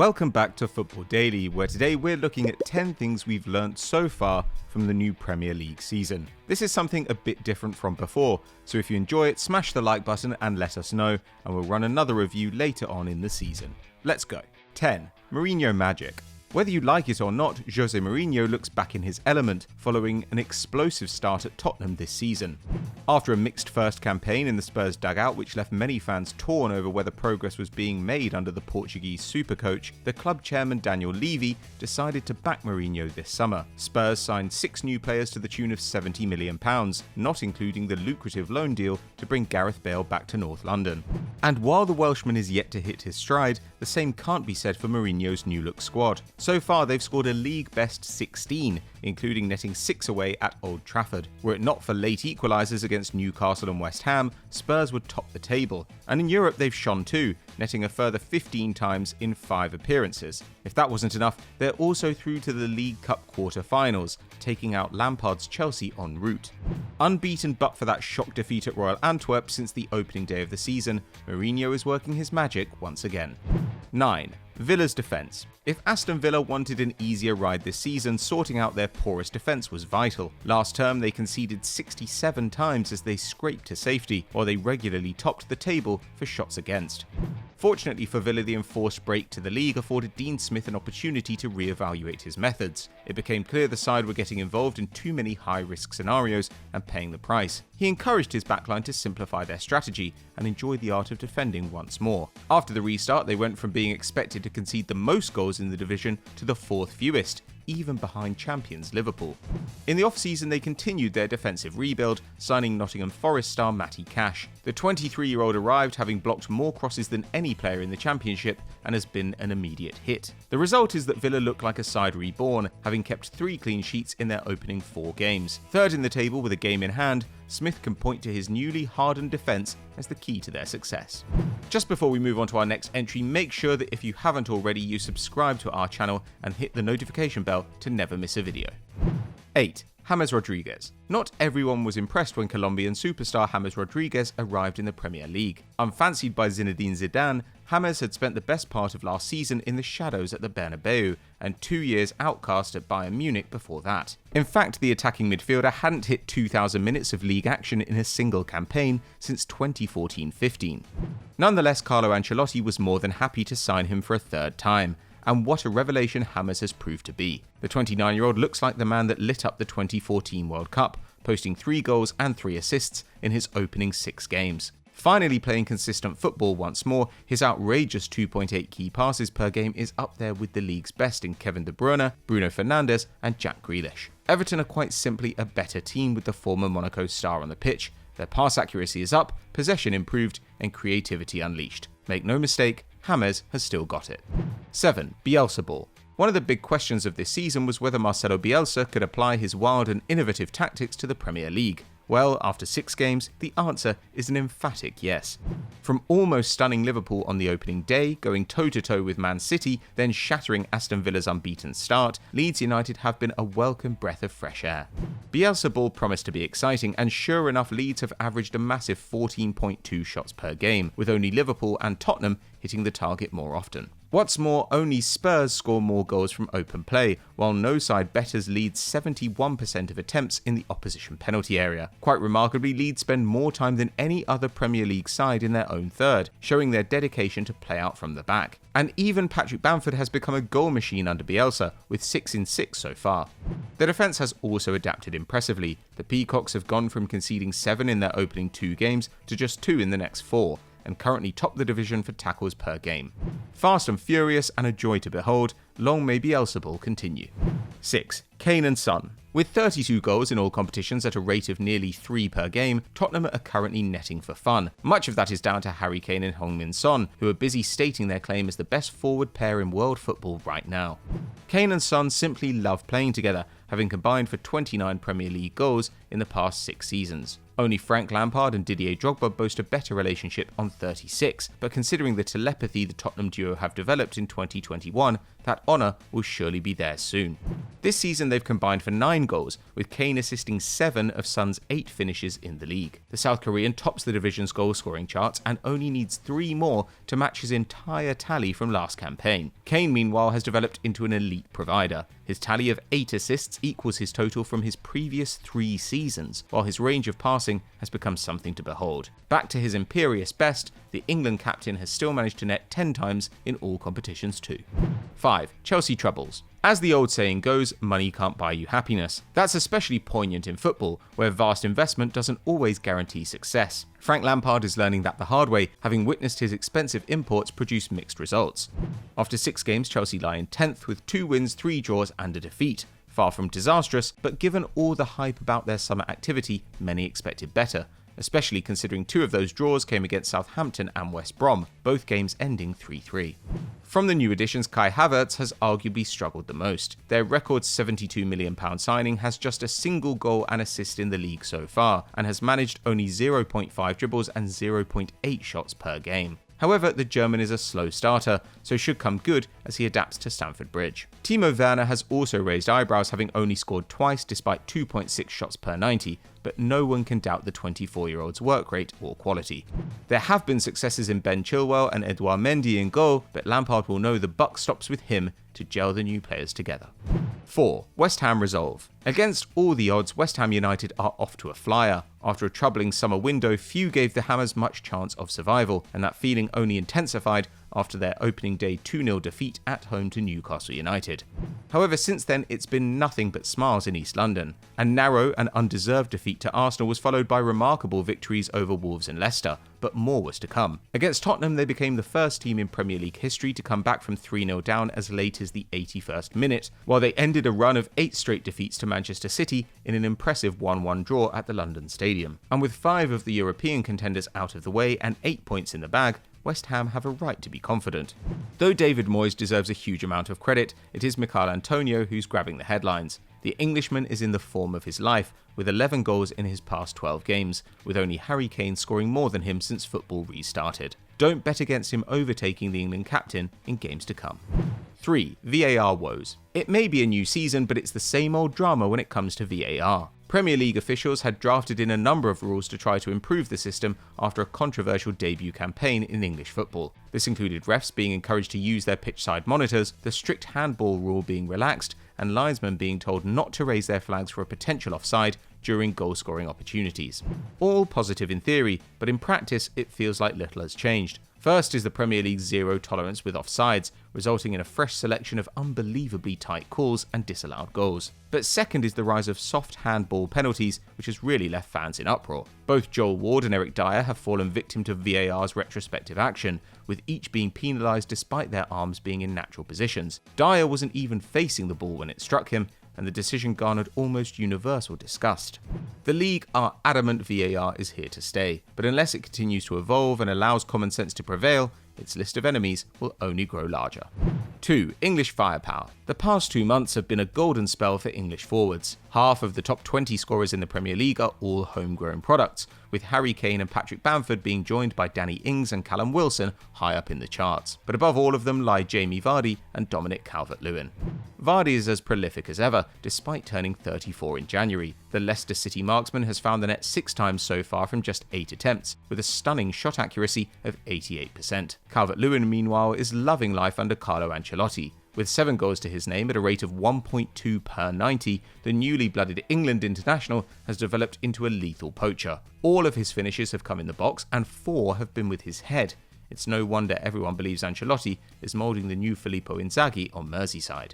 Welcome back to Football Daily, where today we're looking at 10 things we've learnt so far from the new Premier League season. This is something a bit different from before, so if you enjoy it, smash the like button and let us know, and we'll run another review later on in the season. Let's go. 10. Mourinho Magic. Whether you like it or not, Jose Mourinho looks back in his element following an explosive start at Tottenham this season. After a mixed first campaign in the Spurs dugout which left many fans torn over whether progress was being made under the Portuguese super coach, the club chairman Daniel Levy decided to back Mourinho this summer. Spurs signed 6 new players to the tune of £70 million, not including the lucrative loan deal to bring Gareth Bale back to North London. And while the Welshman is yet to hit his stride, the same can't be said for Mourinho's new-look squad. So far, they've scored a league-best 16, including netting 6 away at Old Trafford. Were it not for late equalisers against Newcastle and West Ham, Spurs would top the table. And in Europe, they've shone too, netting a further 15 times in 5 appearances. If that wasn't enough, they're also through to the League Cup quarter-finals, taking out Lampard's Chelsea en route. Unbeaten but for that shock defeat at Royal Antwerp since the opening day of the season, Mourinho is working his magic once again. 9. Villa's defence. If Aston Villa wanted an easier ride this season, sorting out their porous defence was vital. Last term they conceded 67 times as they scraped to safety, while they regularly topped the table for shots against. Fortunately for Villa, the enforced break to the league afforded Dean Smith an opportunity to re-evaluate his methods. It became clear the side were getting involved in too many high-risk scenarios and paying the price. He encouraged his backline to simplify their strategy and enjoy the art of defending once more. After the restart, they went from being expected to concede the most goals in the division to the 4th fewest, even behind champions Liverpool. In the off-season, they continued their defensive rebuild, signing Nottingham Forest star Matty Cash. The 23-year-old arrived having blocked more crosses than any player in the Championship and has been an immediate hit. The result is that Villa look like a side reborn, having kept 3 clean sheets in their opening 4 games. Third in the table with a game in hand, Smith can point to his newly hardened defence as the key to their success. Just before we move on to our next entry, make sure that if you haven't already, you subscribe to our channel and hit the notification bell to never miss a video. 8. James Rodríguez. Not everyone was impressed when Colombian superstar James Rodríguez arrived in the Premier League. Unfancied by Zinedine Zidane, James had spent the best part of last season in the shadows at the Bernabeu, and 2 years outcast at Bayern Munich before that. In fact, the attacking midfielder hadn't hit 2,000 minutes of league action in a single campaign since 2014-15. Nonetheless, Carlo Ancelotti was more than happy to sign him for a 3rd time. And what a revelation James has proved to be. The 29-year-old looks like the man that lit up the 2014 World Cup, posting 3 goals and 3 assists in his opening 6 games. Finally playing consistent football once more, his outrageous 2.8 key passes per game is up there with the league's best in Kevin De Bruyne, Bruno Fernandes and Jack Grealish. Everton are quite simply a better team with the former Monaco star on the pitch. Their pass accuracy is up, possession improved and creativity unleashed. Make no mistake, James has still got it. 7. Bielsa Ball. One of the big questions of this season was whether Marcelo Bielsa could apply his wild and innovative tactics to the Premier League. Well, after 6 games, the answer is an emphatic yes. From almost stunning Liverpool on the opening day, going toe-to-toe with Man City, then shattering Aston Villa's unbeaten start, Leeds United have been a welcome breath of fresh air. Bielsa Ball promised to be exciting, and sure enough, Leeds have averaged a massive 14.2 shots per game, with only Liverpool and Tottenham hitting the target more often. What's more, only Spurs score more goals from open play, while no side betters Leeds 71% of attempts in the opposition penalty area. Quite remarkably, Leeds spend more time than any other Premier League side in their own third, showing their dedication to play out from the back. And even Patrick Bamford has become a goal machine under Bielsa, with 6 in 6 so far. The defence has also adapted impressively. The Peacocks have gone from conceding 7 in their opening 2 games to just 2 in the next 4. And currently top the division for tackles per game. Fast and furious and a joy to behold, long may Bielsa Ball continue. 6. Kane Son. With 32 goals in all competitions at a rate of nearly 3 per game, Tottenham are currently netting for fun. Much of that is down to Harry Kane and Heung-Min Son, who are busy stating their claim as the best forward pair in world football right now. Kane and Son simply love playing together, having combined for 29 Premier League goals in the past 6 seasons. Only Frank Lampard and Didier Drogba boast a better relationship on 36, but considering the telepathy the Tottenham duo have developed in 2021, that honour will surely be theirs soon. This season they've combined for 9 goals, with Kane assisting 7 of Son's 8 finishes in the league. The South Korean tops the division's goal-scoring charts and only needs 3 more to match his entire tally from last campaign. Kane, meanwhile, has developed into an elite provider. His tally of 8 assists equals his total from his previous 3 seasons, while his range of passing has become something to behold. Back to his imperious best, the England captain has still managed to net 10 times in all competitions too. 5. Chelsea troubles. As the old saying goes, money can't buy you happiness. That's especially poignant in football, where vast investment doesn't always guarantee success. Frank Lampard is learning that the hard way, having witnessed his expensive imports produce mixed results. After 6 games, Chelsea lie in 10th with 2 wins, 3 draws and a defeat. Far from disastrous, but given all the hype about their summer activity, many expected better, especially considering 2 of those draws came against Southampton and West Brom, both games ending 3-3. From the new additions, Kai Havertz has arguably struggled the most. Their record £72 million signing has just a single goal and assist in the league so far, and has managed only 0.5 dribbles and 0.8 shots per game. However, the German is a slow starter, so should come good as he adapts to Stamford Bridge. Timo Werner has also raised eyebrows, having only scored twice despite 2.6 shots per 90, but no one can doubt the 24-year-old's work rate or quality. There have been successes in Ben Chilwell and Edouard Mendy in goal, but Lampard will know the buck stops with him to gel the new players together. 4. West Ham resolve. Against all the odds, West Ham United are off to a flyer. After a troubling summer window, few gave the Hammers much chance of survival, and that feeling only intensified after their opening day 2-0 defeat at home to Newcastle United. However, since then it's been nothing but smiles in East London. A narrow and undeserved defeat to Arsenal was followed by remarkable victories over Wolves and Leicester, but more was to come. Against Tottenham, they became the first team in Premier League history to come back from 3-0 down as late as the 81st minute, while they ended a run of 8 straight defeats to Manchester City in an impressive 1-1 draw at the London Stadium. And with 5 of the European contenders out of the way and 8 points in the bag, West Ham have a right to be confident. Though David Moyes deserves a huge amount of credit, it is Michail Antonio who's grabbing the headlines. The Englishman is in the form of his life, with 11 goals in his past 12 games, with only Harry Kane scoring more than him since football restarted. Don't bet against him overtaking the England captain in games to come. 3. VAR Woes. It may be a new season, but it's the same old drama when it comes to VAR. Premier League officials had drafted in a number of rules to try to improve the system after a controversial debut campaign in English football. This included refs being encouraged to use their pitch-side monitors, the strict handball rule being relaxed, and linesmen being told not to raise their flags for a potential offside during goal-scoring opportunities. All positive in theory, but in practice it feels like little has changed. First is the Premier League's zero tolerance with offsides, resulting in a fresh selection of unbelievably tight calls and disallowed goals. But second is the rise of soft handball penalties, which has really left fans in uproar. Both Joel Ward and Eric Dyer have fallen victim to VAR's retrospective action, with each being penalised despite their arms being in natural positions. Dyer wasn't even facing the ball when it struck him, and the decision garnered almost universal disgust. The league are adamant VAR is here to stay, but unless it continues to evolve and allows common sense to prevail, its list of enemies will only grow larger. 2. English firepower. The past 2 months have been a golden spell for English forwards. Half of the top 20 scorers in the Premier League are all homegrown products, with Harry Kane and Patrick Bamford being joined by Danny Ings and Callum Wilson high up in the charts. But above all of them lie Jamie Vardy and Dominic Calvert-Lewin. Vardy is as prolific as ever, despite turning 34 in January. The Leicester City marksman has found the net 6 times so far from just 8 attempts, with a stunning shot accuracy of 88%. Calvert-Lewin, meanwhile, is loving life under Carlo Ancelotti. With 7 goals to his name at a rate of 1.2 per 90, the newly blooded England international has developed into a lethal poacher. All of his finishes have come in the box, and 4 have been with his head. It's no wonder everyone believes Ancelotti is moulding the new Filippo Inzaghi on Merseyside.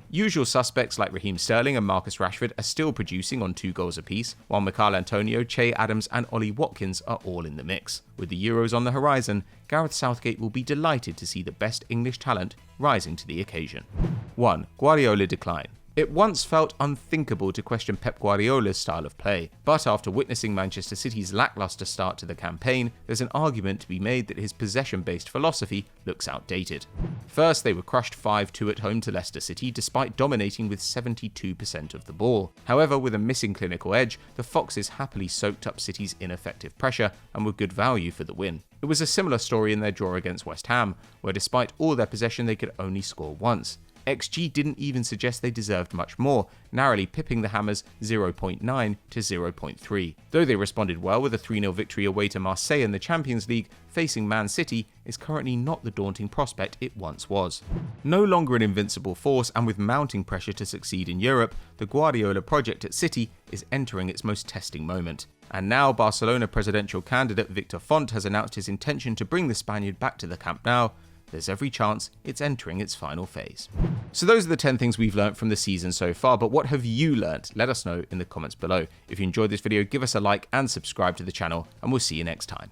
Usual suspects like Raheem Sterling and Marcus Rashford are still producing on 2 goals apiece, while Michail Antonio, Che Adams and Ollie Watkins are all in the mix. With the Euros on the horizon, Gareth Southgate will be delighted to see the best English talent rising to the occasion. 1. Guardiola Decline. It once felt unthinkable to question Pep Guardiola's style of play, but after witnessing Manchester City's lacklustre start to the campaign, there's an argument to be made that his possession-based philosophy looks outdated. First, they were crushed 5-2 at home to Leicester City despite dominating with 72% of the ball. However, with a missing clinical edge, the Foxes happily soaked up City's ineffective pressure and were good value for the win. It was a similar story in their draw against West Ham, where despite all their possession they could only score once. XG didn't even suggest they deserved much more, narrowly pipping the Hammers 0.9 to 0.3. Though they responded well with a 3-0 victory away to Marseille in the Champions League, facing Man City is currently not the daunting prospect it once was. No longer an invincible force and with mounting pressure to succeed in Europe, the Guardiola project at City is entering its most testing moment. And now Barcelona presidential candidate Victor Font has announced his intention to bring the Spaniard back to the Camp Nou. There's every chance it's entering its final phase. So those are the 10 things we've learnt from the season so far, but what have you learnt? Let us know in the comments below. If you enjoyed this video, give us a like and subscribe to the channel, and we'll see you next time.